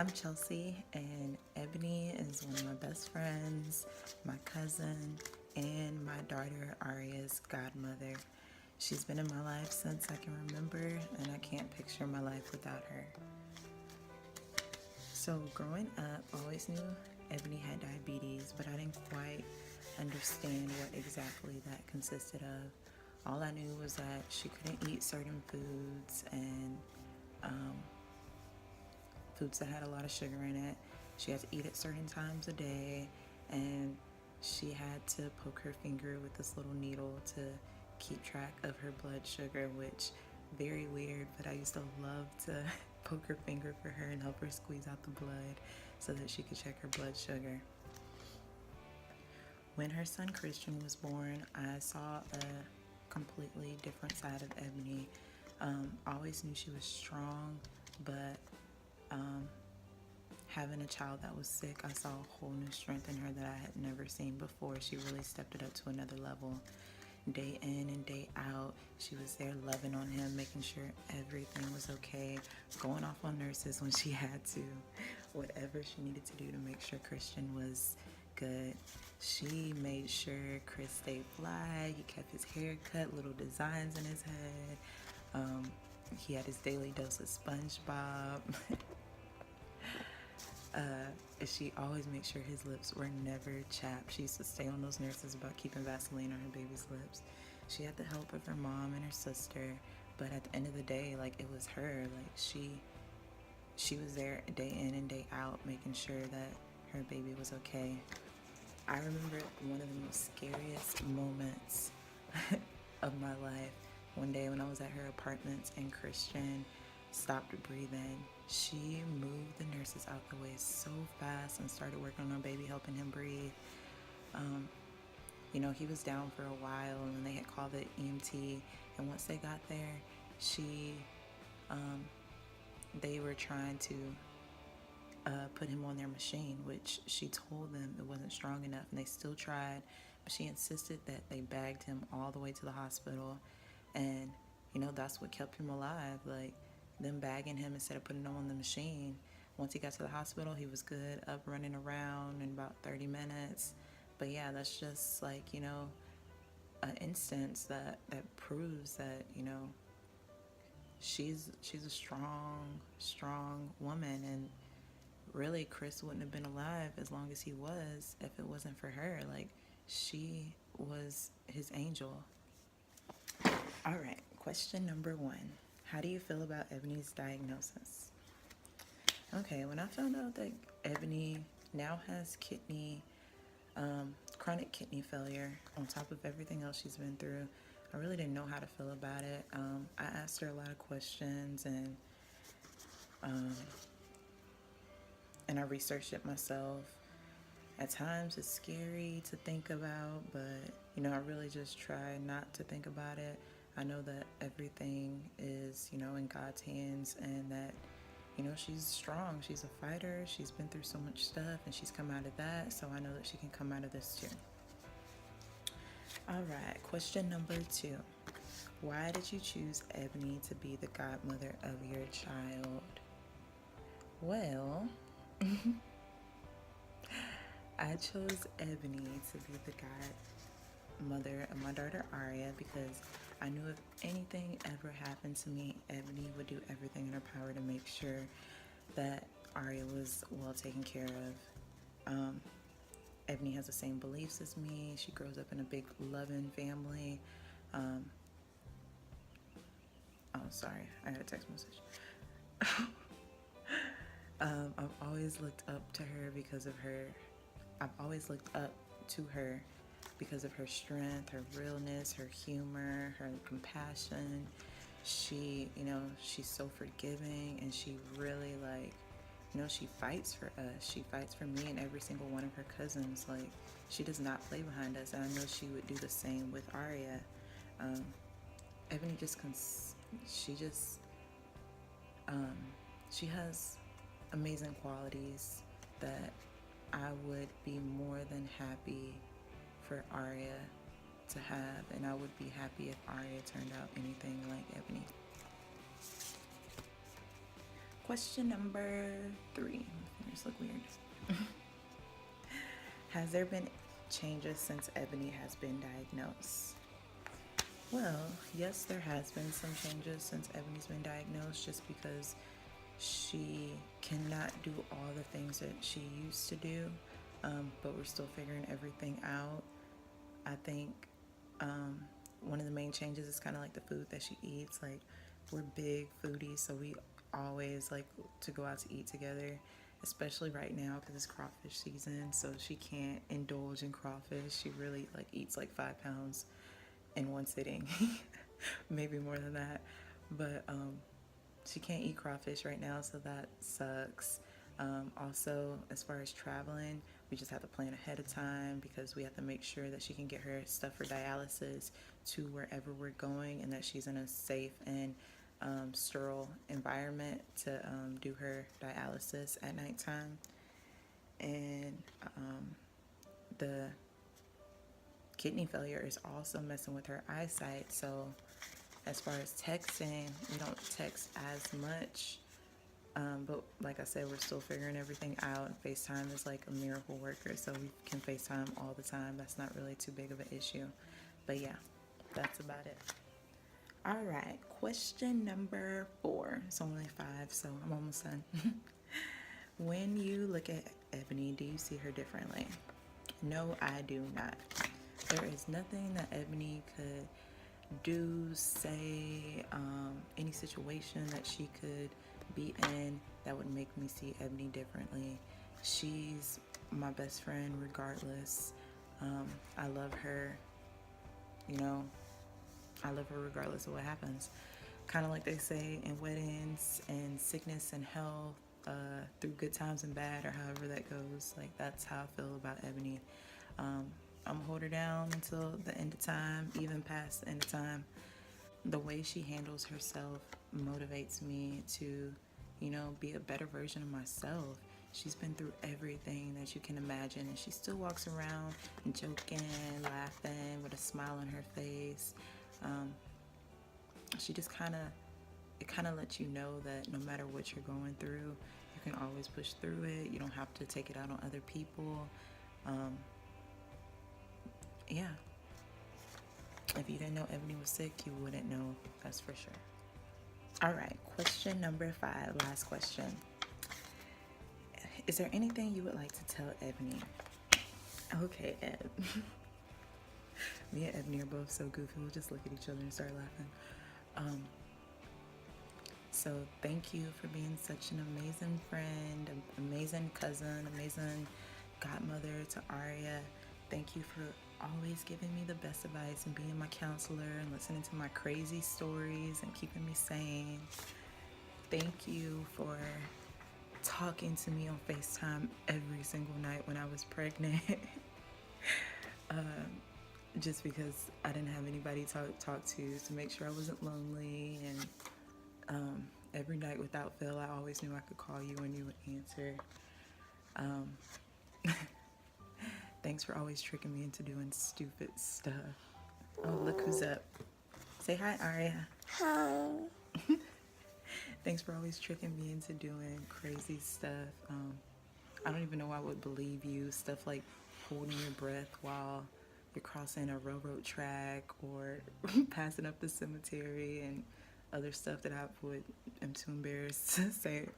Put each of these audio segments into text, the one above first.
I'm Chelsea, and Ebony is one of my best friends, my cousin, and my daughter Aria's godmother. She's been in my life since I can remember, and I can't picture my life without her. So, growing up, I always knew Ebony had diabetes, but I didn't quite understand what exactly that consisted of. All I knew was that she couldn't eat certain foods and foods that had a lot of sugar in it. She had to eat at certain times a day, and she had to poke her finger with this little needle to keep track of her blood sugar, which very weird, but I used to love to poke her finger for her and help her squeeze out the blood so that she could check her blood sugar. When her son Christian was born, I saw a completely different side of Ebony. I always knew she was strong, but having a child that was sick, I saw a whole new strength in her that I had never seen before. She really stepped it up to another level. Day in and day out, she was there loving on him, making sure everything was okay, going off on nurses when she had to, whatever she needed to do to make sure Christian was good. She made sure Chris stayed fly. He kept his hair cut, little designs in his head. He had his daily dose of SpongeBob. She always made sure his lips were never chapped. She used to stay on those nurses about keeping Vaseline on her baby's lips. She had the help of her mom and her sister, but at the end of the day, like, it was her. Like, she was there day in and day out, making sure that her baby was okay. I remember one of the most scariest moments of my life. One day when I was at her apartments and Christian stopped breathing, she moved the nurses out the way so fast and started working on our baby, helping him breathe. He was down for a while, and then they had called the EMT, and once they got there, they were trying to put him on their machine, which she told them it wasn't strong enough, and they still tried, but she insisted that they bagged him all the way to the hospital, and that's what kept him alive. Like, them bagging him instead of putting him on the machine. Once he got to the hospital, he was good, up running around in about 30 minutes. But yeah, that's just like, an instance that proves that, she's a strong woman, and really Chris wouldn't have been alive as long as he was if it wasn't for her. Like, she was his angel. All right, question number 1. How do you feel about Ebony's diagnosis? Okay, when I found out that Ebony now has chronic kidney failure on top of everything else she's been through, I really didn't know how to feel about it. I asked her a lot of questions, and I researched it myself. At times it's scary to think about, but I really just try not to think about it. I know that everything is, in God's hands, and that, she's strong. She's a fighter. She's been through so much stuff, and she's come out of that, so I know that she can come out of this too. All right, question number 2. Why did you choose Ebony to be the godmother of your child? Well, I chose Ebony to be the godmother of my daughter Aria because I knew if anything ever happened to me, Ebony would do everything in her power to make sure that Aria was well taken care of. Ebony has the same beliefs as me. She grows up in a big, loving family. Oh, sorry, I had a text message. I've always looked up to her because of her. I've always looked up to her because of her strength, her realness, her humor, her compassion. She, she's so forgiving, and she really, she fights for us. She fights for me and every single one of her cousins. Like, she does not play behind us, and I know she would do the same with Aria. Ebony she has amazing qualities that I would be more than happy for Aria to have, and I would be happy if Aria turned out anything like Ebony. Question number 3. My fingers look weird. Has there been changes since Ebony has been diagnosed? Well, yes, there has been some changes since Ebony's been diagnosed, just because she cannot do all the things that she used to do, but we're still figuring everything out. I think one of the main changes is kind of like the food that she eats. Like, we're big foodies, so we always like to go out to eat together, especially right now because it's crawfish season, so she can't indulge in crawfish. She really like eats like 5 pounds in one sitting, maybe more than that, but she can't eat crawfish right now, so that sucks. Also, as far as traveling, we just have to plan ahead of time because we have to make sure that she can get her stuff for dialysis to wherever we're going, and that she's in a safe and sterile environment to do her dialysis at nighttime. And the kidney failure is also messing with her eyesight, so as far as texting, we don't text as much, but like I said, we're still figuring everything out. FaceTime is like a miracle worker, so we can FaceTime all the time. That's not really too big of an issue, but yeah, that's about it. All right, question number 4. It's only 5, so I'm almost done. When you look at Ebony, do you see her differently? No, I do not. There is nothing that Ebony could do, say, any situation that she could be in that would make me see Ebony differently. She's my best friend regardless. I love her, you know, I love her regardless of what happens. Kind of like they say in weddings and sickness and health, through good times and bad, or however that goes. Like, that's how I feel about Ebony. I'm gonna hold her down until the end of time, even past the end of time. The way she handles herself motivates me to, you know, be a better version of myself. She's been through everything that you can imagine, and she still walks around joking, laughing, with a smile on her face. She just it kind of lets you know that no matter what you're going through, you can always push through it. You don't have to take it out on other people. Yeah. If you didn't know Ebony was sick, you wouldn't know, that's for sure. All right, question number 5, last question. Is there anything you would like to tell Ebony? Okay, Eb. Me and Ebony are both so goofy. We'll just look at each other and start laughing. So thank you for being such an amazing friend, amazing cousin, amazing godmother to Aria. Thank you for always giving me the best advice and being my counselor and listening to my crazy stories and keeping me sane. Thank you for talking to me on FaceTime every single night when I was pregnant. Just because I didn't have anybody to talk to make sure I wasn't lonely. And every night without fail, I always knew I could call you and you would answer. Thanks for always tricking me into doing stupid stuff. Oh, look who's up. Say hi, Aria. Hi. Thanks for always tricking me into doing crazy stuff. I don't even know I would believe you. Stuff like holding your breath while you're crossing a railroad track or passing up the cemetery, and other stuff that am too embarrassed to say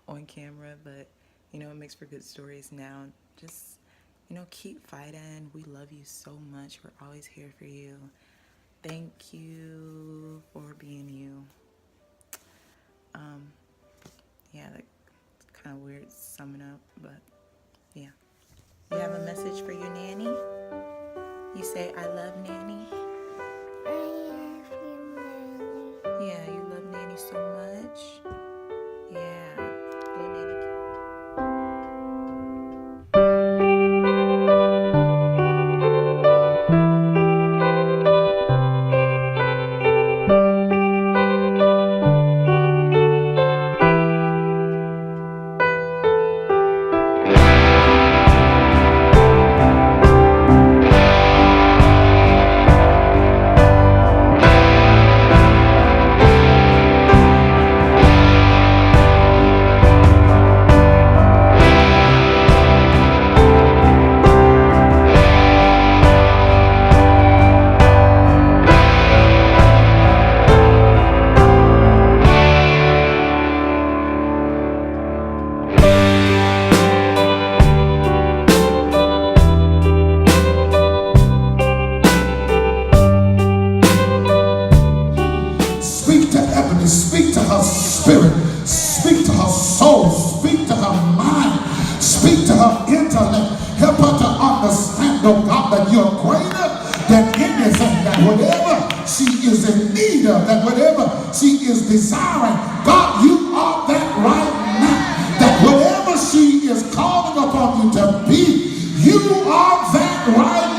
on camera. But, you know, it makes for good stories now. Just, you know, keep fighting. We love you so much. We're always here for you. Thank you for being you. Yeah, that's kind of weird summing up, but yeah. You have a message for your nanny? You say, I love Nanny? I love you, Mommy. Yeah, you love Nanny so much? Yeah. Blow Nanny. her spirit, speak to her soul, speak to her mind, speak to her intellect. Help her to understand, oh God, that you're greater than anything, that whatever she is in need of, that whatever she is desiring, God, you are that right now. That whatever she is calling upon you to be, you are that right